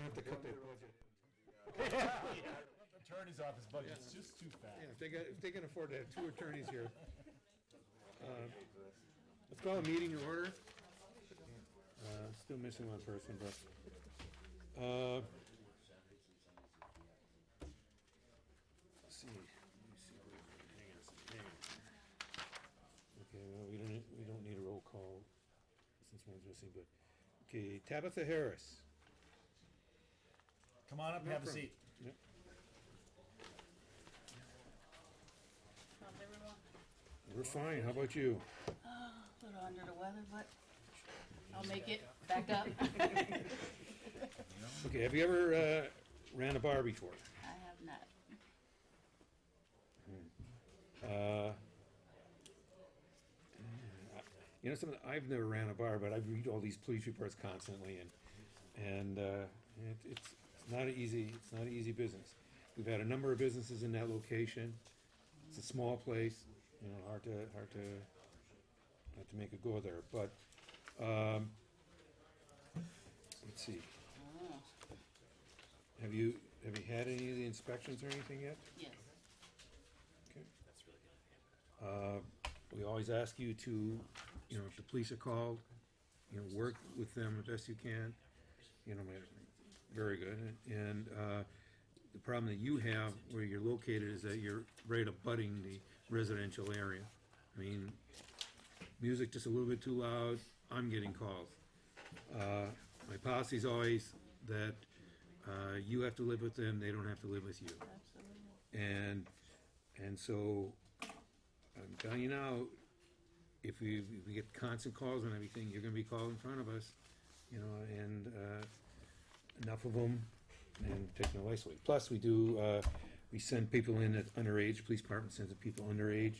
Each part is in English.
have to cut their budget. Attorney's office budget's just too fat. Yeah, if they can afford to have 2 attorneys here. Let's call a meeting in order. Still missing one person, but let's see. Let me see. Hang on a second. Okay, well, we don't need a roll call since one's missing, but okay, Tabitha Harris. Come on up and have a seat. Yep. How's everyone? We're fine. How about you? A little under the weather, but I'll make it back up. Okay, have you ever ran a bar before? I have not. You know, I've never ran a bar, but I read all these police reports constantly, and it's not an easy business. We've had a number of businesses in that location. It's a small place, you know, hard to make a go there. But let's see. Oh, Have you had any of the inspections or anything yet? yes. Okay. We always ask you to, you know, if the police are called, you know, work with them the best you can. You know, very good. And the problem that you have where you're located is that you're right abutting the residential area. I mean, music just a little bit too loud, I'm getting calls. My policy is always that you have to live with them, they don't have to live with you. Absolutely. And so, I'm telling you now, if we get constant calls and everything, you're gonna be called in front of us, you know, and enough of them, and take no license away. Plus, we send people in at underage, police department sends the people underage,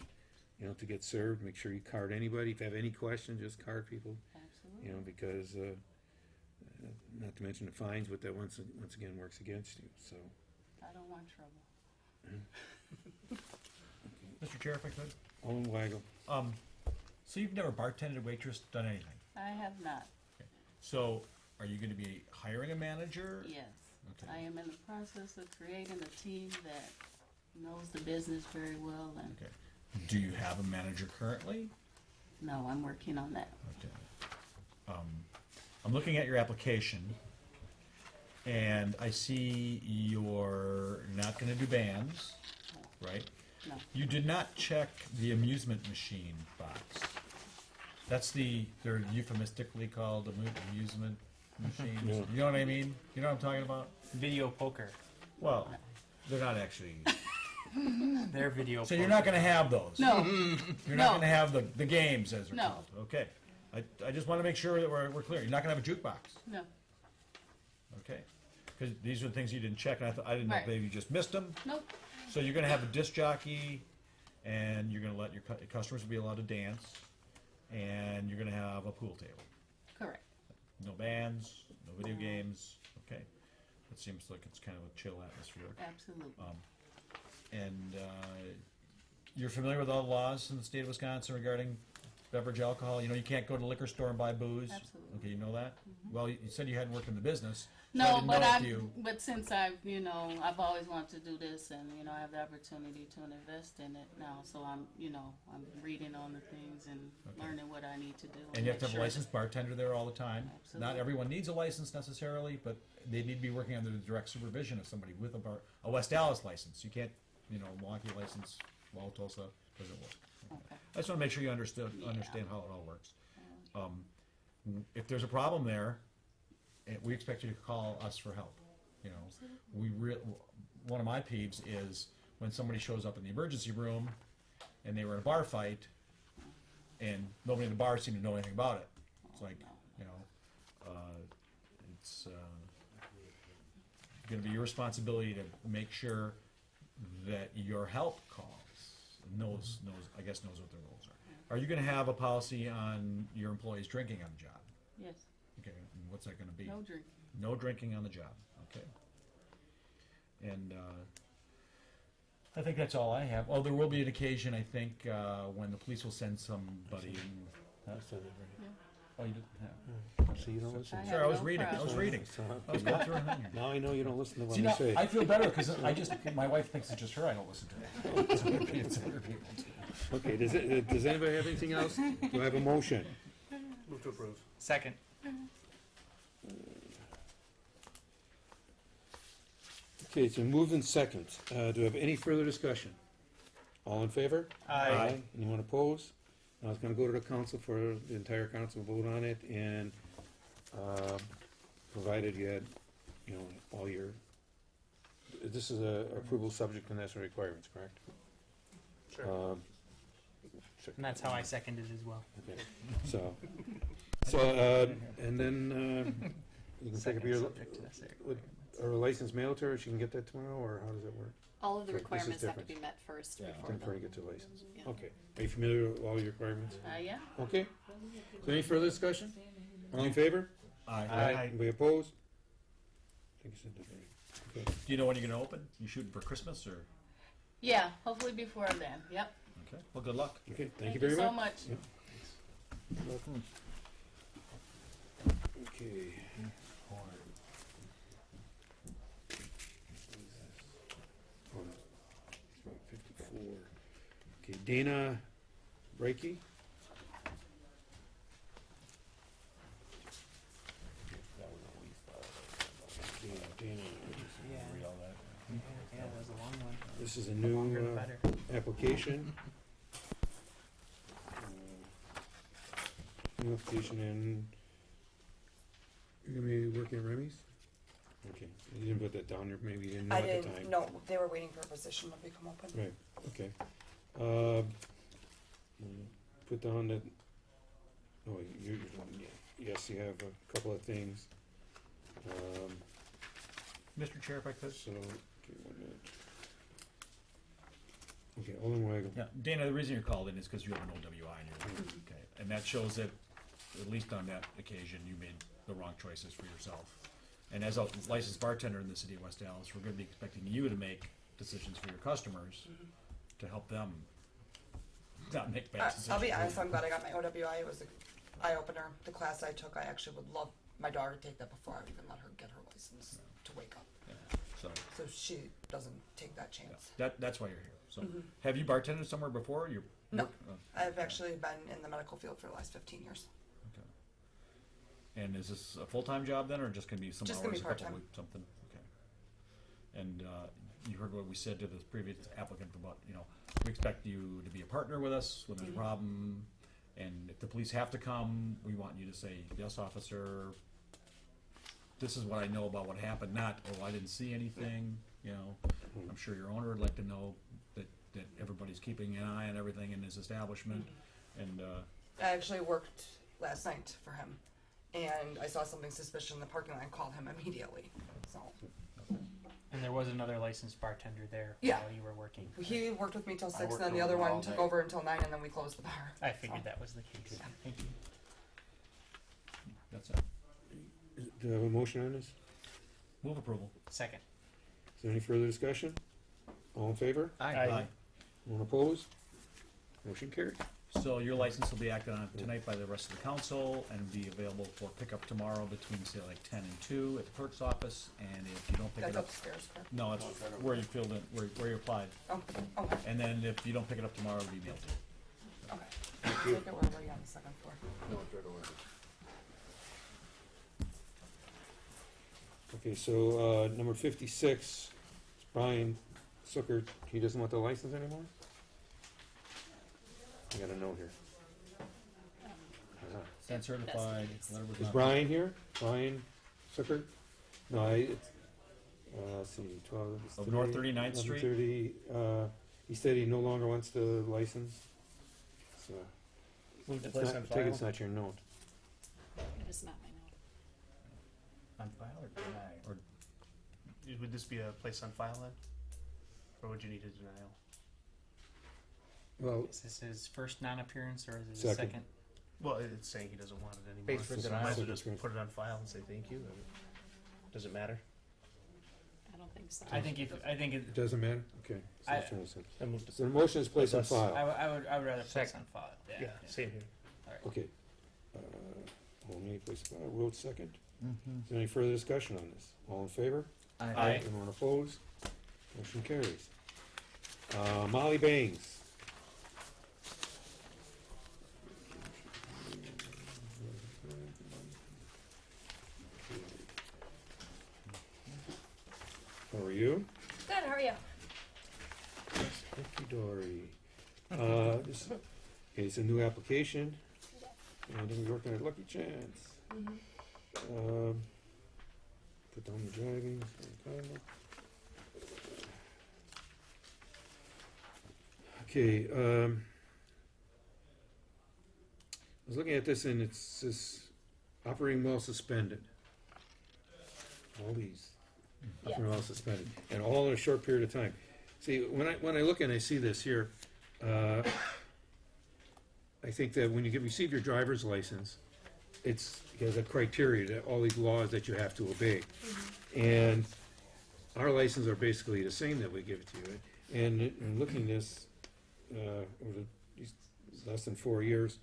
you know, to get served. Make sure you card anybody. If you have any questions, just card people. Absolutely. You know, because not to mention the fines, but that once again works against you. So. I don't want trouble. Mr. Chair, if I could. Owen Weigel. So you've never bartended, waitress, done anything? I have not. Okay. So are you going to be hiring a manager? Yes. Okay. I am in the process of creating a team that knows the business very well, and Okay. Do you have a manager currently? no, I'm working on that. Okay. I'm looking at your application, and I see you're not going to do bands, right? No. You did not check the amusement machine box. They're euphemistically called amusement machines. Yeah. You know what I mean? You know what I'm talking about? Video poker. Well, they're not actually. They're video So poker. you're not going to have those. No. You're not No. going to have the games as they're No. called. Okay. I just want to make sure that we're clear. You're not going to have a jukebox. No. Okay. Because these are the things you didn't check, and I didn't know if Right. maybe you just missed them. Nope. So you're going to have a disc jockey, and you're going to let your customers be allowed to dance, and you're going to have a pool table. Correct. No bands, no video games. Okay. It seems like it's kind of a chill atmosphere. Absolutely. And you're familiar with all the laws in the state of Wisconsin regarding beverage alcohol? You know you can't go to the liquor store and buy booze? Absolutely. Okay, you know that? Well, you said you hadn't worked in the business. So I No, didn't but know if you... but since I've always wanted to do this, and I have the opportunity to invest in it now, so I'm reading on the things and learning what I need to do. And you have to make have a sure licensed bartender there all the time. Absolutely. Not everyone needs a license necessarily, but they need to be working under the direct supervision of somebody with a West Dallas license. You can't, Milwaukee license, Tulsa, doesn't work. Okay. I just want to make sure you understand how it all works. If there's a problem there, we expect you to call us for help. One of my peeves is when somebody shows up in the emergency room and they were in a bar fight and nobody in the bar seemed to know anything about it. It's like, it's going to be your responsibility to make sure that your help calls knows what their rules are. Are you going to have a policy on your employees drinking on the job? Yes. Okay, and what's that going to be? No drinking. No drinking on the job. Okay. And I think that's all I have. Oh, there will be an occasion, I think, when the police will send somebody in. Yeah. Oh, you didn't have. So you don't listen? I Sorry, I have was no reading, I was problem. reading. So, I was going through a thing here. now I know you don't listen to what See, I now, say. I feel better, because my wife thinks it's just her I don't listen to. So maybe it's other people too. Okay, does anybody have anything else? Do I have a motion? Move to approve. Second. Okay, it's been moved in second. Do we have any further discussion? All in favor? Aye. Anyone opposed? Now it's gonna go to the council for the entire council to vote on it, and, provided you had, you know, all your, this is a approval subject to national requirements, correct? Sure. And that's how I seconded as well. Okay. So, and then, you can take up Second your, subject to necessary would- requirements. or a license mailed to her, she can get that tomorrow, or how does that work? All of the Okay, this is requirements have to different. be met first Yeah. before Before you the, get to the license? Yeah. Okay. Are you familiar with all your requirements? Yeah. Okay. So any further discussion? All in favor? Aye. Anybody opposed? I think you said that right. Okay. Do you know when you're gonna open? You shooting for Christmas, or? Yeah, hopefully before then. Yep. Okay, well, good luck. Okay, thank you very so much. much. Yep. Welcome. Okay. Oh, it's about 54. Okay, Dana Reiki? Dana, Yeah. Read all that. Yeah, that was a long one. this is a The longer the new better. application. New application, and you're gonna be working at Remy's? Okay, you didn't put that down there, maybe you didn't know I at the time. didn't, no, they were waiting for a position to become open. Right, okay. Uh, Put down that, oh, yes, you have a couple of things. Mr. Chair, if I could? So, okay, 1 minute. Okay, hold on while I go. Yeah, Dana, the reason you're called in is because you have an OWI in your life, okay? And that shows that, at least on that occasion, you made the wrong choices for yourself. And as a licensed bartender in the city of West Dallas, we're gonna be expecting you to make decisions for your customers to help them not make bad decisions. I'll be honest, I'm glad I got my OWI. It was an eye-opener. The class I took, I actually would love my daughter to take that before I would even let her get her license to wake up. Yeah, So, So she doesn't take that yeah, chance. that's why you're here. So, have you bartended somewhere before? You're No. oh, I've actually been in the medical field for the last 15 years. okay. And is this a full-time job then, or just gonna be some Just hours, gonna a be couple part-time. weeks, something? Okay. And you heard what we said to the previous applicant about, you know, we expect you to be a partner with us when there's a problem, and if the police have to come, we want you to say, yes, officer, this is what I know about what happened, not, oh, I didn't see anything, you know. I'm sure your owner would like to know that everybody's keeping an eye on everything in his establishment, and, I actually worked last night for him, and I saw something suspicious in the parking lot and called him immediately. So And there was another licensed bartender there Yeah. while you were working. he worked with me till 6, and worked then the over other one all took day. over until 9, and then we closed the bar. I figured that was the case. Thank you. that's it. Do I have a motion on this? Move approval. Second. Is there any further discussion? All in favor? Aye. Anyone opposed? Motion carried. So your license will be acted on tonight by the rest of the council and be available for pickup tomorrow between, say, like 10 and 2 at the clerk's office, and if you don't pick That's it up, upstairs, correct? no, it's where you filled in, where you applied, Oh, okay, and then if you don't pick it up tomorrow, it'll be mailed to you. okay. Take it wherever you on the second floor. No, it's right away. Okay, so, number 56, it's Brian Zucker, he doesn't want the license anymore? I got a note here. Uh-huh. Sent certified, letter was Is not. Brian here? Brian Zucker? No, it's, let's see, 12. it's Of North 30, 39th Street? 11:30, he said he no longer wants the license, so. Move to It's place not, on I take it file. it's not your note. it is not my note. On file or deny? Or, Would this be a place on file then? Or would you need a denial? Well, Is this his first non-appearance or is it his Second. second? Well, it's saying he doesn't want it anymore. Pays for So denial. might as well Second. just put it on file and say thank you. Does it matter? I don't think so. I think it it, doesn't matter? Okay. So I- it's 20 I moved to. So the motion is placed on That's- file. I would rather place Second. on file. Yeah, same here. Okay. Alderman made, placed by Rhodes second. Is there any further discussion on this? All in favor? Aye. Anyone opposed? Motion carries. Molly Bangs. How are you? Good, how are you? Hunky dory. This, okay, it's a new application, and then we're working at Lucky Chance. Put down the driving. Okay, I was looking at this and it says operating while suspended. All these, operating while suspended, and all in a short period of time. See, when I look and I see this here, I think that when you receive your driver's license, it has a criteria, that all these laws that you have to obey. And our licenses are basically the same that we give it to you. And in looking at this, over these less than 4 years,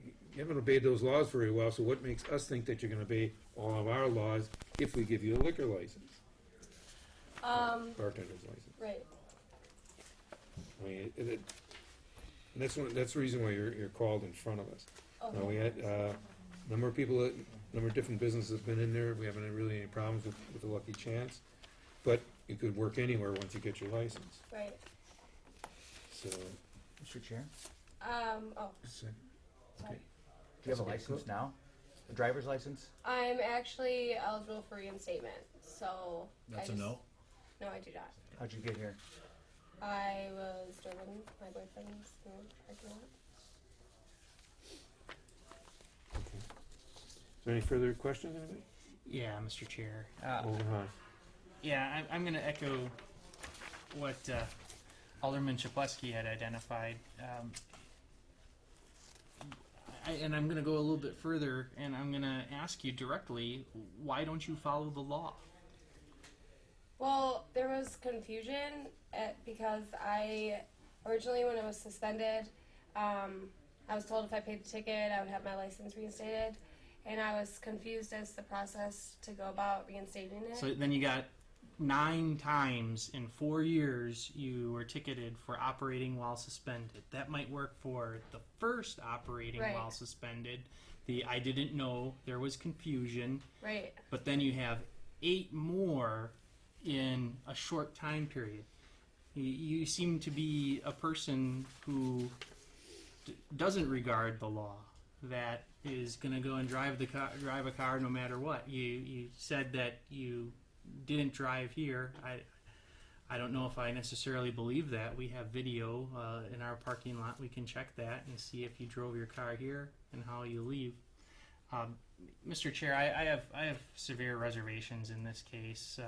you haven't obeyed those laws very well, so what makes us think that you're gonna obey all of our laws if we give you a liquor license? Bartender's license. Right. I mean, and that's the reason why you're called in front of us. Okay. We had number of people, number of different businesses have been in there. We haven't had really any problems with the Lucky Chance, but you could work anywhere once you get your license. Right. So, Mr. Chair, Oh, second. sorry. do you have a license now? A driver's license? I'm actually eligible for reinstatement, so. That's I a just- no? No, I do not. How'd you get here? I was driven, my boyfriend's in the parking lot. Okay. Is there any further questions, anybody? Yeah, Mr. Chair. Alderman Haas. Yeah, I'm going to echo what Alderman Chaplesky had identified. And I'm going to go a little bit further, and I'm going to ask you directly, why don't you follow the law? Well, there was confusion because I originally, when I was suspended, I was told if I paid the ticket, I would have my license reinstated, and I was confused as to the process to go about reinstating it. So then you got 9 times in 4 years you were ticketed for operating while suspended. That might work for the first operating Right. while suspended. The I didn't know, there was confusion, Right. but then you have 8 more in a short time period. You seem to be a person who doesn't regard the law, that is going to go and drive a car no matter what. You said that you didn't drive here. I don't know if I necessarily believe that. We have video in our parking lot. We can check that and see if you drove your car here and how you leave. Mr. Chair, I have severe reservations in this case,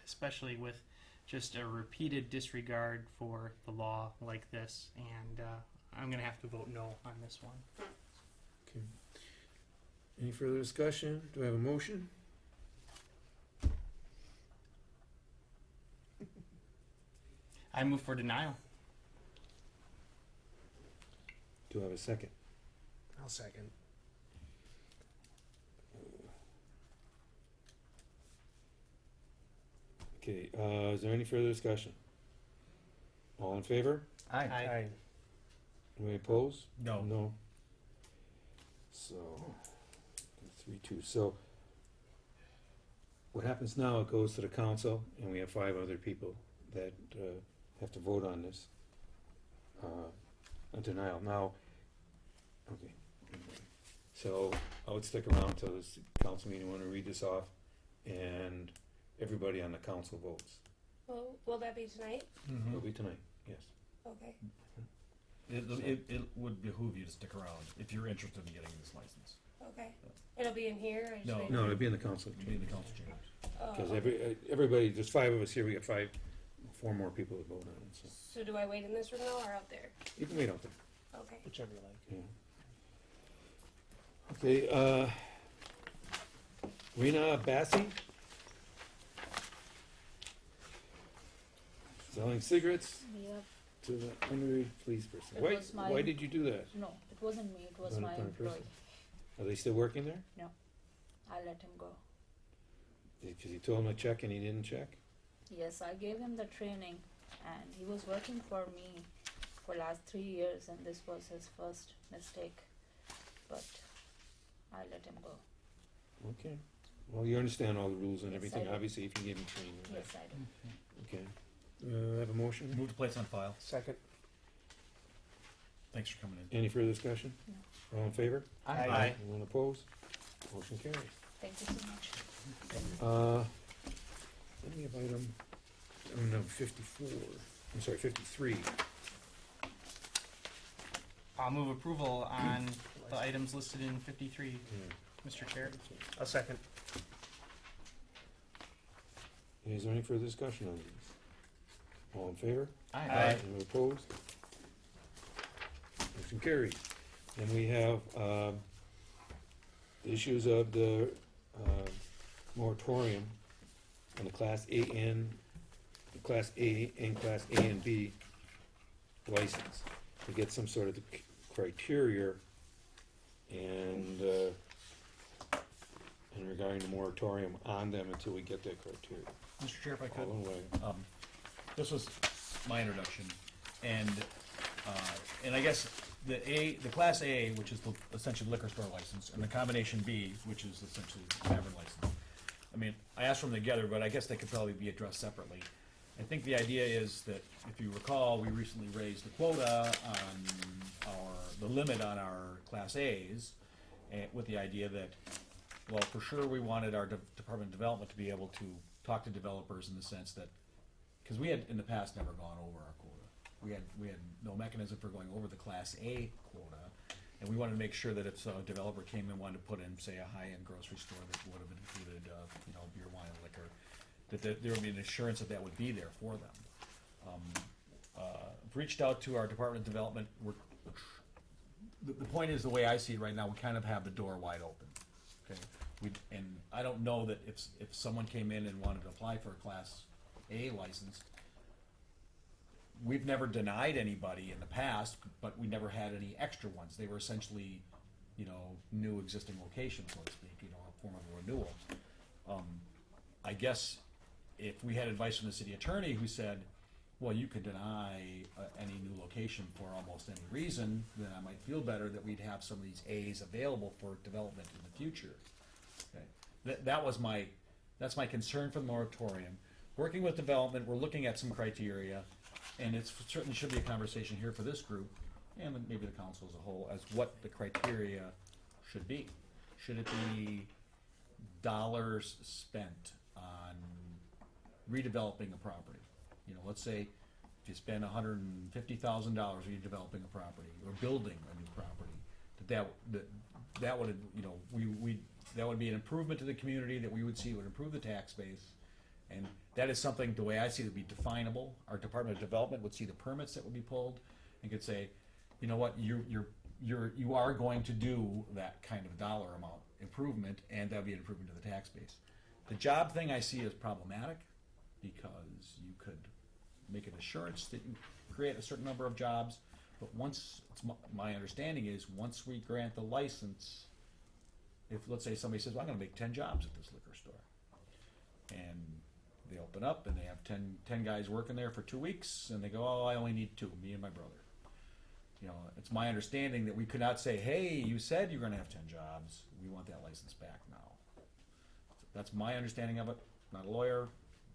especially with just a repeated disregard for the law like this, and I'm going to have to vote no on this one. Okay. Any further discussion? Do I have a motion? I move for denial. Do I have a second? I'll second. Okay, is there any further discussion? All in favor? Aye. Aye. Anybody opposed? No. No. So, 3-2. So, what happens now, it goes to the council, and we have 5 other people that have to vote on this. A denial. Now, okay. So, I would stick around till this council meeting, want to read this off, and everybody on the council votes. Well, will that be tonight? It'll be tonight, yes. Okay. It would behoove you to stick around if you're interested in getting this license. Okay. It'll be in here? Or No. should I- No, it'll be in the council. You'd be in the council chambers. Oh, Because okay. everybody, there's 5 of us here, we got 4 more people to vote on it, so. So do I wait in this room now or out there? You can wait out there. Okay. Whichever you like. Yeah. Okay, Rena Bassi? Selling cigarettes Yep. to the underage police person. It Why, was my- why did you do that? No, it wasn't me. It was Not a my different person. employee. Are they still working there? No, I let him go. Because you told him to check and he didn't check? Yes, I gave him the training, and he was working for me for last 3 years, and this was his first mistake. But I let him go. Okay. Well, you understand all the rules and Yes, everything, I do. obviously, if you gave him training. Yes, I do. Okay. Have a motion? Move to place on file. Second. Thanks for coming in. Any further discussion? No. All in favor? Aye. Anyone opposed? Motion carries. Thank you so much. Then we have item, no, 54, I'm sorry, 53. I'll move approval on the items listed in 53, Mr. Chair. A second. Is there any further discussion on these? All in favor? Aye. Anyone opposed? Motion carries. Then we have the issues of the moratorium on the Class A and Class A and B license to get some sort of criteria and regarding the moratorium on them until we get that criteria. Mr. Chair, if I could. All in way. This was my introduction, and I guess the Class A, which is the essentially liquor store license, and the combination B, which is essentially the tavern license. I mean, I asked for them together, but I guess they could probably be addressed separately. I think the idea is that, if you recall, we recently raised the quota on the limit on our Class A's, with the idea that, well, for sure we wanted our Department of Development to be able to talk to developers in the sense that, because we had in the past never gone over our quota. We had no mechanism for going over the Class A quota, and we wanted to make sure that if a developer came and wanted to put in, say, a high-end grocery store that would have included, beer, wine, and liquor, that there would be an assurance that that would be there for them. Reached out to our Department of Development. The point is, the way I see it right now, we kind of have the door wide open. Okay, and I don't know that if someone came in and wanted to apply for a Class A license, we've never denied anybody in the past, but we never had any extra ones. They were essentially, new existing locations, so to speak, a form of a renewal. I guess if we had advice from the city attorney who said, well, you could deny any new location for almost any reason, then I might feel better that we'd have some of these A's available for development in the future. Okay. That's my concern for the moratorium. Working with development, we're looking at some criteria, and it certainly should be a conversation here for this group, and maybe the council as a whole, as what the criteria should be. Should it be dollars spent on redeveloping a property? Let's say if you spend $150,000 redeveloping a property or building a new property, that would that would be an improvement to the community that we would see would improve the tax base, and that is something, the way I see it, would be definable. Our Department of Development would see the permits that would be pulled and could say, you know what, you are going to do that kind of dollar amount improvement, and that would be an improvement to the tax base. The job thing I see as problematic, because you could make an assurance that you create a certain number of jobs, but my understanding is, once we grant the license, if let's say somebody says, well, I'm going to make 10 jobs at this liquor store, and they open up and they have 10 guys working there for 2 weeks, and they go, oh, I only need 2, me and my brother. It's my understanding that we could not say, hey, you said you're going to have 10 jobs, we want that license back now. That's my understanding of it. I'm not a lawyer.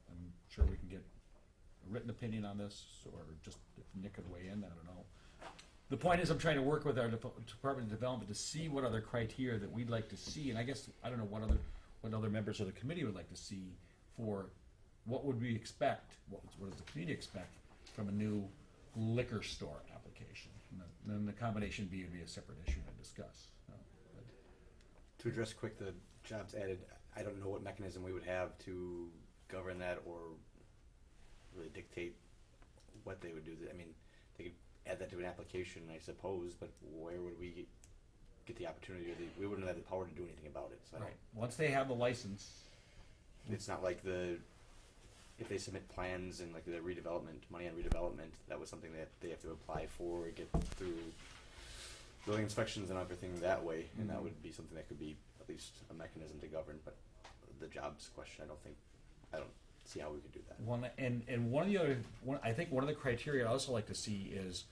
I'm sure we can get a written opinion on this, or just if Nick could weigh in, I don't know. The point is, I'm trying to work with our Department of Development to see what other criteria that we'd like to see, and I guess, I don't know what other members of the committee would like to see for what would we expect, what does the community expect from a new liquor store application. And then the combination B would be a separate issue to discuss. To address quick the jobs added, I don't know what mechanism we would have to govern that or really dictate what they would do. I mean, they could add that to an application, I suppose, but where would we get the opportunity? We wouldn't have the power to do anything about it. So Right. Once they have the license, it's not like if they submit plans and like the redevelopment, money on redevelopment, that was something that they have to apply for, get through building inspections and everything that way, and that would be something that could be at least a mechanism to govern. But the jobs question, I don't see how we could do that. I think one of the criteria I'd also like to see is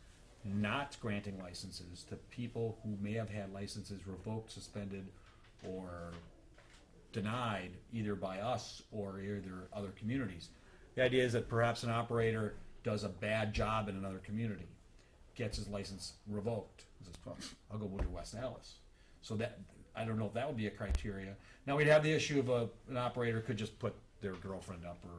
not granting licenses to people who may have had licenses revoked, suspended, or denied either by us or either other communities. The idea is that perhaps an operator does a bad job in another community, gets his license revoked. Says, well, I'll go move to West Allis. So that, I don't know if that would be a criteria. Now we'd have the issue of an operator could just put their girlfriend up, or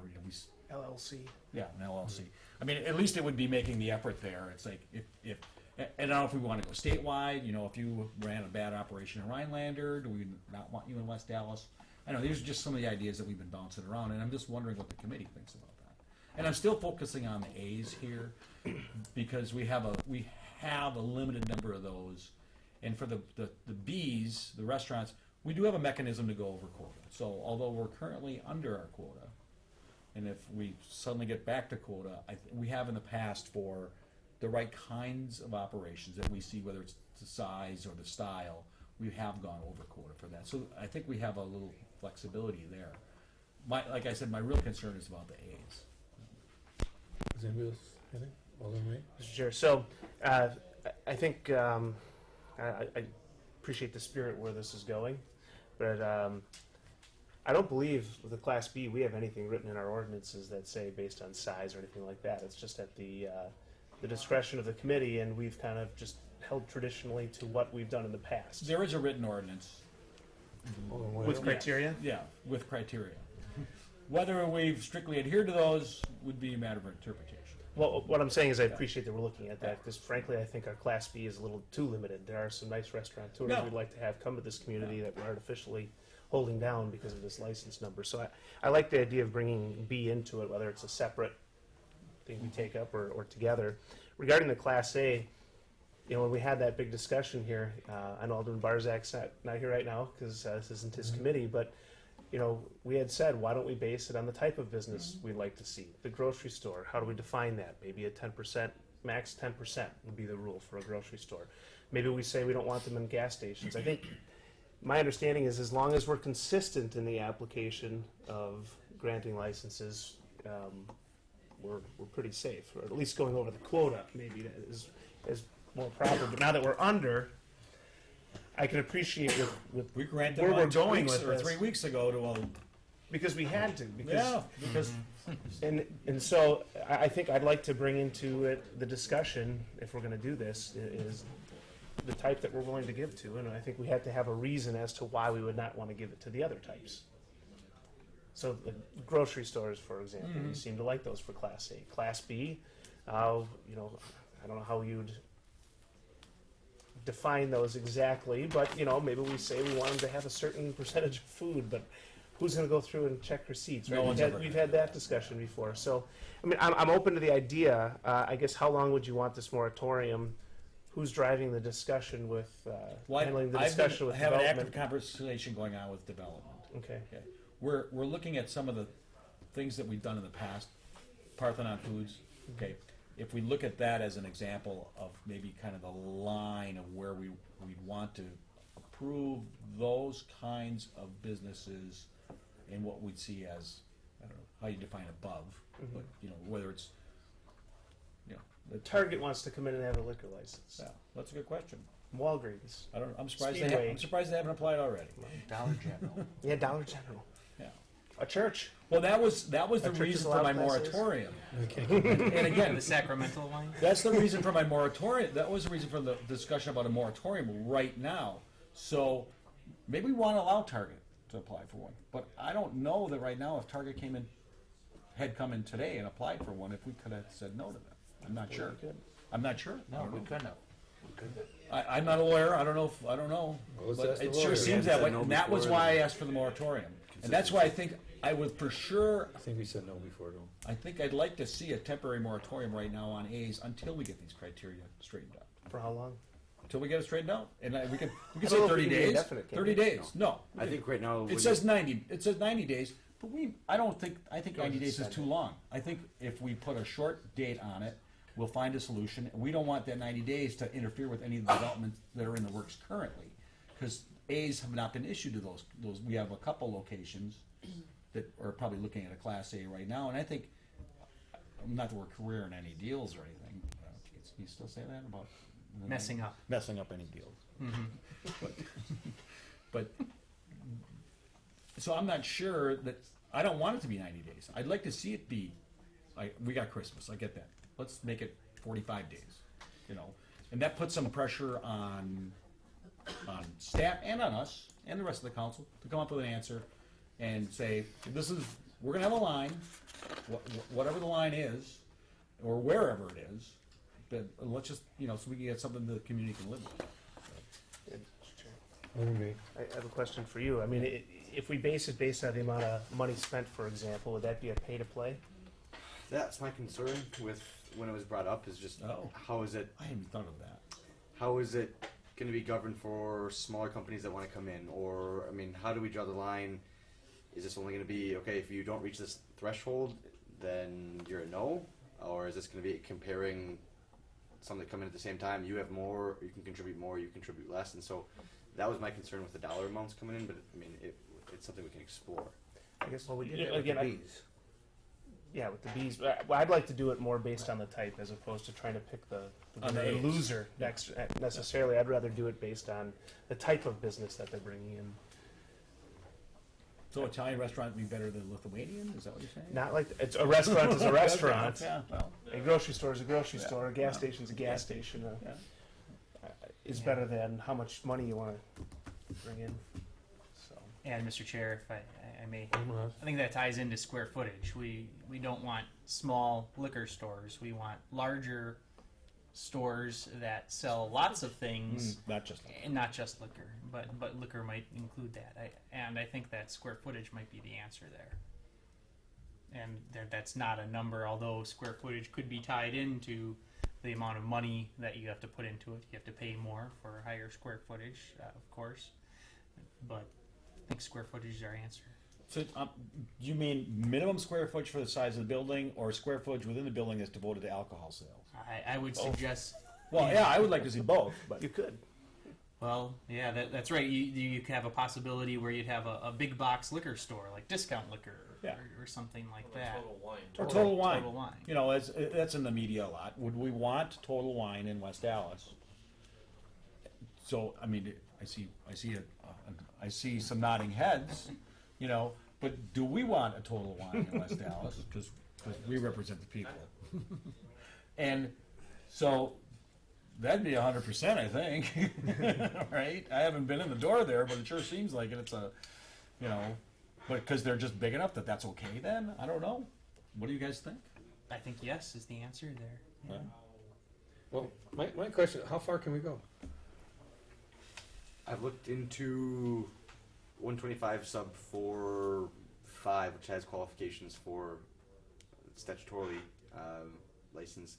LLC. an LLC. I mean, at least it would be making the effort there. It's like if and I don't know if we want to go statewide. If you ran a bad operation in Rhinelander, do we not want you in West Dallas? I know these are just some of the ideas that we've been bouncing around, and I'm just wondering what the committee thinks about that. And I'm still focusing on the A's here because we have a limited number of those, and for the B's, the restaurants, we do have a mechanism to go over quota. So although we're currently under our quota, and if we suddenly get back to quota, we have in the past for the right kinds of operations that we see, whether it's the size or the style, we have gone over quota for that. So I think we have a little flexibility there. Like I said, my real concern is about the A's. Does anybody else have anything? Alderman Ray? Mr. Chair, so I think I appreciate the spirit where this is going, but I don't believe with the Class B we have anything written in our ordinances that say based on size or anything like that. It's just at the discretion of the committee, and we've kind of just held traditionally to what we've done in the past. There is a written ordinance. With criteria? Yeah, with criteria. Whether we've strictly adhered to those would be a matter of interpretation. Well, what I'm saying is I appreciate that we're looking at that, because frankly I think our Class B is a little too limited. There are some nice restaurateurs we'd like to have come to this community that we're artificially holding down because of this license number. So I like the idea of bringing B into it, whether it's a separate thing we take up or together. Regarding the Class A, when we had that big discussion here, I know Alderman Barzak's not here right now because this isn't his committee, but we had said, why don't we base it on the type of business we'd like to see? The grocery store, how do we define that? Maybe a 10%, max 10% would be the rule for a grocery store. Maybe we say we don't want them in gas stations. I think my understanding is as long as we're consistent in the application of granting licenses, we're pretty safe, or at least going over the quota maybe is more proper. But now that we're under, I can appreciate with we granted where one we're going with 3 weeks ago to because we had to. because And so I think I'd like to bring into it the discussion, if we're going to do this, is the type that we're willing to give to, and I think we have to have a reason as to why we would not want to give it to the other types. So the grocery stores, for example, you seem to like those for Class A. Class B, I don't know how you'd define those exactly, but maybe we say we want them to have a certain percentage of food, but who's going to go through and check receipts? Right? We've had that discussion before. So, I mean, I'm open to the idea. I guess how long would you want this moratorium? Who's driving the discussion with handling the discussion with have an development? active conversation going on with development. Okay. We're looking at some of the things that we've done in the past. Parthenon Foods. Okay. If we look at that as an example of maybe kind of the line of where we'd want to approve those kinds of businesses and what we'd see as, I don't know how you define above, but whether it's The Target wants to come in and have a liquor license. yeah, that's a good question. Walgreens. I'm surprised Speedway. I'm surprised they haven't applied already. Dollar General. Yeah, Dollar General. Yeah. A church. Well, that was the churches reason for allow my classes? moratorium. And again, the Sacramento line. That's the reason for my moratorium. That was the reason for the discussion about a moratorium right now. So maybe we want to allow Target to apply for one. But I don't know that right now if Target had come in today and applied for one, if we could have said no to them. I'm not sure. I'm not sure. No, we couldn't have. I'm not a lawyer. I don't know. I don't know. Well, let's But ask the it lawyer. sure seems We that said way. no And that was before, why I and- asked for the moratorium. And that's why I think I would for sure. I think we said no before, though. I think I'd like to see a temporary moratorium right now on A's until we get these criteria straightened out. For how long? Until we get it straightened out, and we can I say don't know if 30 we can be days. indefinite, can 30 we? days. No, I think right now it says 90. It says 90 days, but I think 90 days is too long. I think if we put a short date on it, we'll find a solution. We don't want that 90 days to interfere with any of the developments that are in the works currently, because A's have not been issued to those. We have a couple locations that are probably looking at a Class A right now, and I think, not that we're careering any deals or anything. Can you still say that about Messing up. Messing up any deals? But so I'm not sure that I don't want it to be 90 days. I'd like to see it be. We got Christmas. I get that. Let's make it 45 days. And that puts some pressure on staff and on us and the rest of the council to come up with an answer and say, we're going to have a line, whatever the line is, or wherever it is. But let's just so we can get something the community can live with. I have a question for you. I mean, if we base it based on the amount of money spent, for example, would that be a pay-to-play? That's my concern with when it was brought up, is just how is it? I hadn't thought of that. How is it going to be governed for smaller companies that want to come in? Or, I mean, how do we draw the line? Is this only going to be, okay, if you don't reach this threshold, then you're a no? Or is this going to be comparing some that come in at the same time? You have more, you can contribute more, you contribute less. And so that was my concern with the dollar amounts coming in, but I mean, it's something we can explore. I guess. Well, we did Yeah, that with again, the I- bees. Yeah, with the bees. But I'd like to do it more based on the type as opposed to trying to pick the On the A's. loser next necessarily. I'd rather do it based on the type of business that they're bringing in. So Italian restaurant would be better than Lithuanian? Is that what you're saying? Not like it's a restaurant is a restaurant. Yeah, well, A grocery store is a grocery Yeah. store. A gas Yeah. station's a gas station. yeah. Is better than how much money you want to bring in. So. And Mr. Chair, if I may, I think that ties into square footage. We don't want small liquor stores. We want larger stores that sell lots of things, Not just and not just liquor. But liquor might include that. I think that square footage might be the answer there. And that's not a number, although square footage could be tied into the amount of money that you have to put into it. You have to pay more for higher square footage, of course. But I think square footage is our answer. So, you mean minimum square footage for the size of the building, or square footage within the building is devoted to alcohol sales? I would suggest. Well, yeah, I would like to see both, but You could. Well, yeah, that's right. You could have a possibility where you'd have a big box liquor store, like discount liquor, Yeah. or something like that. or Total Wine. Total Wine. That's in the media a lot. Would we want Total Wine in West Dallas? So, I mean, I see some nodding heads, but do we want a Total Wine in West Dallas? Because we represent the people. And so that'd be 100%, I think. Right? I haven't been in the door there, but it sure seems like it. It's but because they're just big enough that's okay then? I don't know. What do you guys think? I think yes is the answer there. Yeah. Well, my question, how far can we go? I've looked into 125 sub 4.5, which has qualifications for statutorily licensed.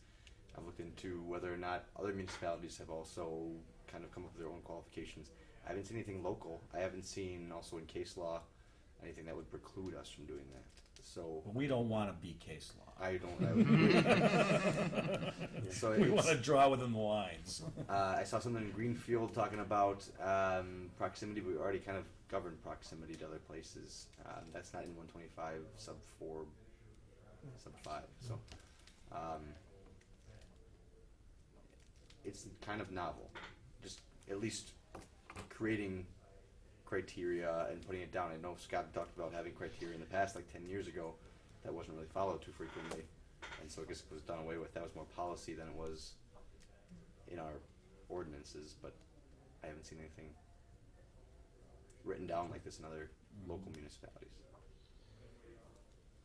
I've looked into whether or not other municipalities have also kind of come up with their own qualifications. I haven't seen anything local. I haven't seen also in case law anything that would preclude us from doing that. So Well, we don't want to be case law. I don't. So We want to draw within the lines. I saw something in Greenfield talking about proximity, but we already kind of governed proximity to other places. That's not in 125 sub 4, sub 5. So it's kind of novel. Just at least creating criteria and putting it down. I know Scott talked about having criteria in the past, like 10 years ago, that wasn't really followed too frequently. And so I guess it was done away with. That was more policy than it was in our ordinances, but I haven't seen anything written down like this in other local municipalities.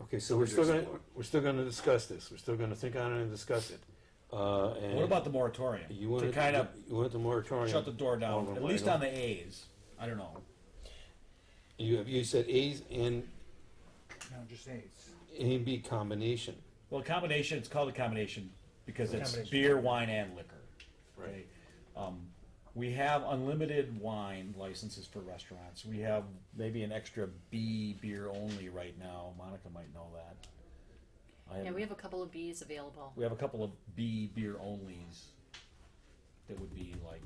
Okay, so we're still gonna discuss this. We're still gonna think on it and discuss it. And What about the moratorium? you want to kind of you want the moratorium? shut the door down, over at by least law? on the A's. I don't know. You said A's and No, just A's. A and B combination. Well, combination, it's called a combination because it's Combination. beer, wine, and liquor. Right. Okay? We have unlimited wine licenses for restaurants. We have maybe an extra B beer only right now. Monica might know that. Yeah, we have a couple of Bs available. We have a couple of B beer onlys that would be like,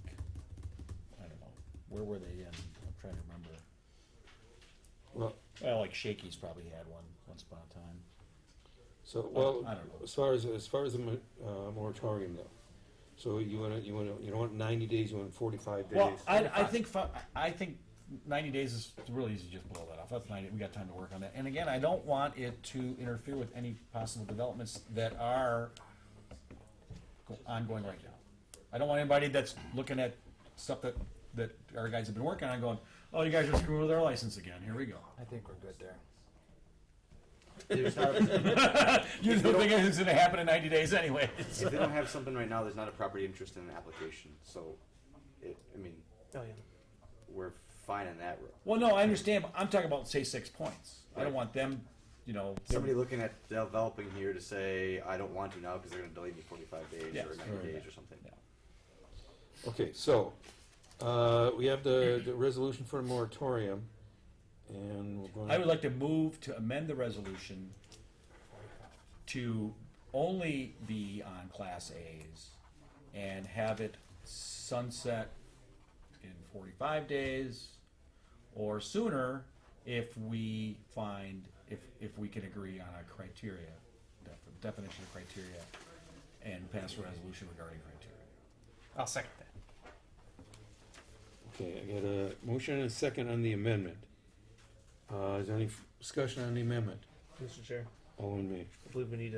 I don't know, where were they in? I'm trying to remember. Well, Like Shakey's probably had one once upon a time. so, well, I don't know. as far as the moratorium though, so you don't want 90 days, you want 45 days? Well, I think 90 days is really easy to just blow that off. That's 90, we got time to work on that. And again, I don't want it to interfere with any possible developments that are ongoing right now. I don't want anybody that's looking at stuff that our guys have been working on going, oh, you guys are screwing with our license again. Here we go. I think we're good there. You don't think anything's going to happen in 90 days anyway. If they don't have something right now, there's not a property interest in an application. So, I mean, Oh, yeah. we're fine in that. Well, no, I understand, but I'm talking about, say, 6 points. I don't want them, Somebody looking at developing here to say, I don't want to now because they're going to delay me 45 days Yes. or 90 days or something. Yeah. Okay, so, we have the resolution for a moratorium, and we're going. I would like to move to amend the resolution to only be on Class A's and have it sunset in 45 days or sooner if we find, if we can agree on a criteria, definition of criteria, and pass a resolution regarding criteria. I'll second that. Okay, I got a motion and a second on the amendment. Is there any discussion on the amendment? Mr. Chair, All in me. I believe we need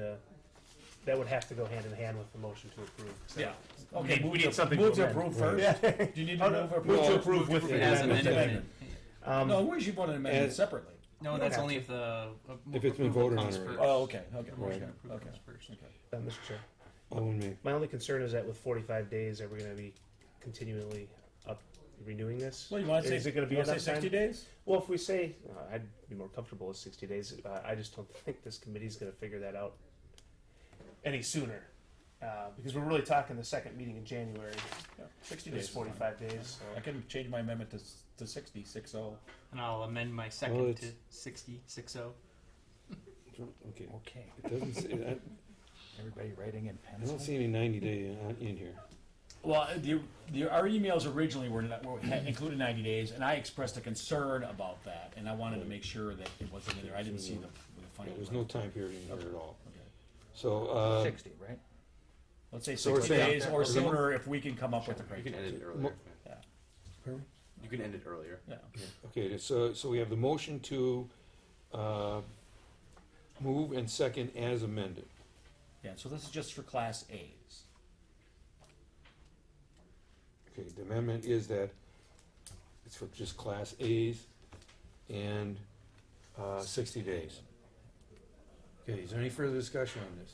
that would have to go hand in hand with the motion to approve. So Yeah. Okay, we need something move to to amend. approve first. Yeah. Do you need to Oh, move no, or move to approve? approve with the As amendment. amended. No, where's you want to amend it As- separately? No, You that's don't only have if the If it's been approval voted on comes already. first. Oh, okay, okay. The motion Right. to approve Okay. comes first. Okay. Mr. Chair, All in me. my only concern is that with 45 days, are we going to be continually renewing this? Well, you want to say, Is it going to be you want to enough say 60 time? days? Well, if we say, I'd be more comfortable with 60 days. I just don't think this committee's going to figure that out any sooner. Because we're really talking the second meeting in January. Yeah, 60 It's days. is fine. 45 days. I can change my amendment to 60, 6-0. And I'll amend my Well, second it's- to 60-60. Okay. Okay. It doesn't say, Everybody writing in I pencil? don't see any 90-day in here. Well, our emails originally had included 90 days, and I expressed a concern about that, and I wanted to make sure that it wasn't in there. I didn't see the final. There's no time period in here at all. Okay. So, 60, right? Let's say So we're 60 saying- days or sooner if we can come up with a You can criteria. end it earlier. Yeah. pardon? You can end it earlier. Yeah. Okay, so we have the motion to move and second as amended. Yeah, so this is just for Class A's. Okay, the amendment is that it's for just Class A's and 60 days. Okay, is there any further discussion on this?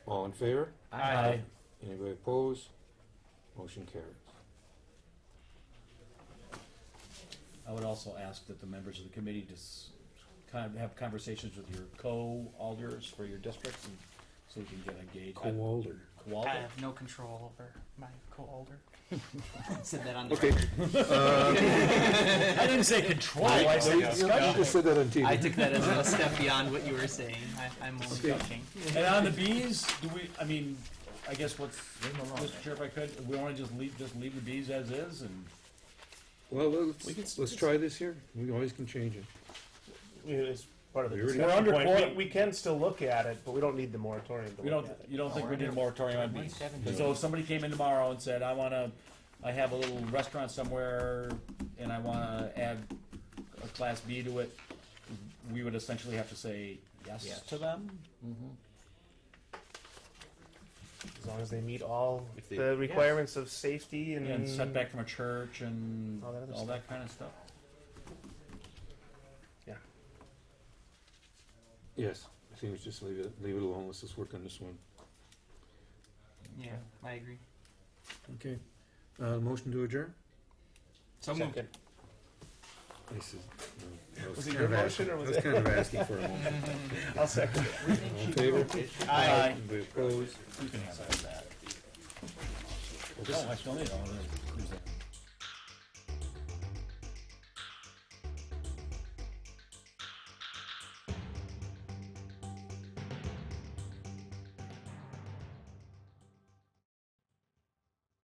All in favor? Aye. Anybody opposed? Motion carries. I would also ask that the members of the committee just kind of have conversations with your co-alders for your districts, and so we can get engaged. Co-alder. Co-alder? I have no control over my co-alder. Said that on the Okay. record. I didn't say control, I said You discussion. just said that on TV. I took that as a step beyond what you were saying. I'm only Okay. joking. And on the bees, I guess what's, Mr. Chair, if I could, we wanna just leave the bees as is, and Well, We can- let's try this here. We always can change it. It's part of the We already- discussion We're under point. quota. We can still look at it, but we don't need the moratorium to you look don't, at it. you don't think we need a moratorium on bees? 170. So if somebody came in tomorrow and said, I have a little restaurant somewhere, and I wanna add a Class B to it, we would essentially have to say yes Yes. to them? As long as they meet all If they- the requirements of safety and, And setback from a church and All that other all stuff. that kind of stuff? Yeah. Yes, I think we just leave it alone. Let's just work on this one. Yeah, I agree. Okay. Motion to adjourn? So moved. Second. This is, Was it your motion or was I was it? kind of asking for a moment. I'll second it. All in favor? Aye. Anybody opposed? You can have that. Oh, I still need all of this.